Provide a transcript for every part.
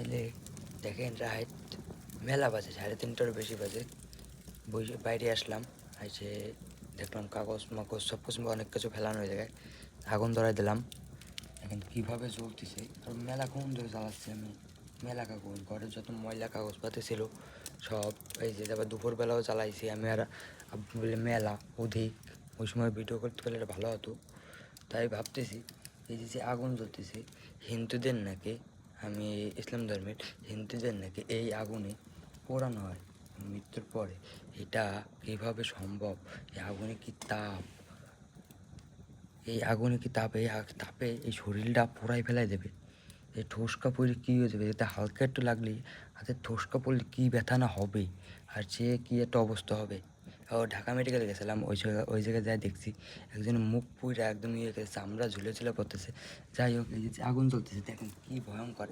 নাইলে দেখেন রাত মেলা বাজে, 3:30টারও বেশি বাজে। বাইরে আসলাম, এসে দেখলাম কাগজ মাগজ সব কিছু অনেক কিছু ফেলানো হয়ে যায়। আগুন ধরাই দিলাম, এখন কীভাবে জ্বলতেছে। আর মেলা কোন ধরে জ্বালাচ্ছি আমি, মেলা কাগজ, ঘরের যত ময়লা কাগজপাতি ছিল সব এই যে। তারপর দুপুরবেলাও জ্বালাইছি আমি আর আব্বু বলে মেলা অধিক, ওই সময় ভিডিও করতে পারলে এটা ভালো হতো। তাই ভাবতেছি এই যে আগুন জ্বলতেছে, হিন্দুদের নাকি, আমি ইসলাম ধর্মের, হিন্দুদের নাকি এই আগুনে পোড়ানো হয় মৃত্যুর পরে। এটা কীভাবে সম্ভব? এই আগুনে কি তাপ, এই আগুনে কি তাপ, এই তাপে এই শরীরটা পোড়াই ফেলাই দেবে। এই ঠোসকা পড়লে কী হয়ে যাবে, এতে হালকা একটু লাগলেই হাতে ঠোসকা পড়লে কী ব্যথা না হবে, আর যে কী একটা অবস্থা হবে। ঢাকা মেডিকেলে গেছিলাম, ওই জায়গায় যাই দেখছি একজনের মুখ পুইরা একদম ইয়ে গেছে, চামড়া ঝুলে ঝুলে পড়তেছে। যাই হোক, এই যে আগুন জ্বলতেছে দেখেন কী ভয়ঙ্কর,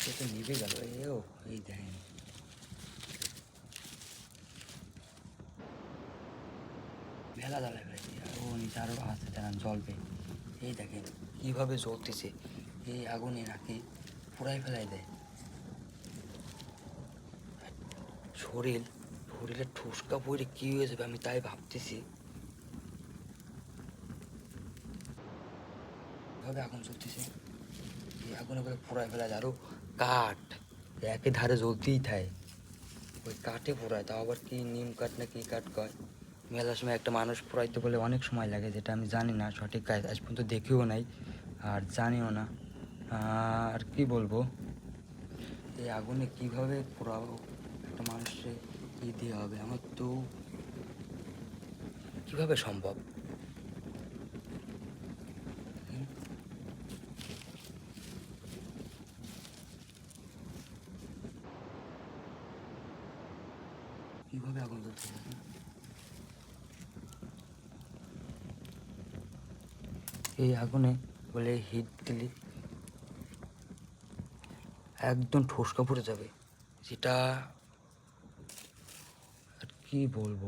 সে তো নিভে গেল। এই দেখেন ভেলা জ্বালায় ফেলেছি, আর ও নিচে আরও আসতে দেন জ্বলবে। এই দেখেন কীভাবে জ্বলতেছে, এই আগুনে নাকি পুরাই ফেলাই দেয় শরীরে ঠুসকা পড়ে কী হয়ে যাবে, আমি তাই ভাবতেছি। এভাবে আগুন জ্বলতেছে, এই আগুনে করে পুরাই ফেলা যায়। আরও কাঠ একই ধারে জ্বলতেই থাকে, ওই কাঠে পোড়ায়, তাও আবার কি নিম কাঠ না কী কাঠ কয়। মেলার সময় একটা মানুষ পোড়াইতে বলে অনেক সময় লাগে, যেটা আমি জানি না সঠিক কাজ, আজ পর্যন্ত দেখিও নাই আর জানিও না। আর কি বলবো, এই আগুনে কীভাবে পোড়াবো একটা মানুষকে, কী দিয়ে হবে, আমার তো কীভাবে সম্ভব? কীভাবে আগুন জ্বলতেছে, এই আগুনে বলে হিট দিলে একদম ঠোসকা পড়ে যাবে, যেটা আর কি বলবো।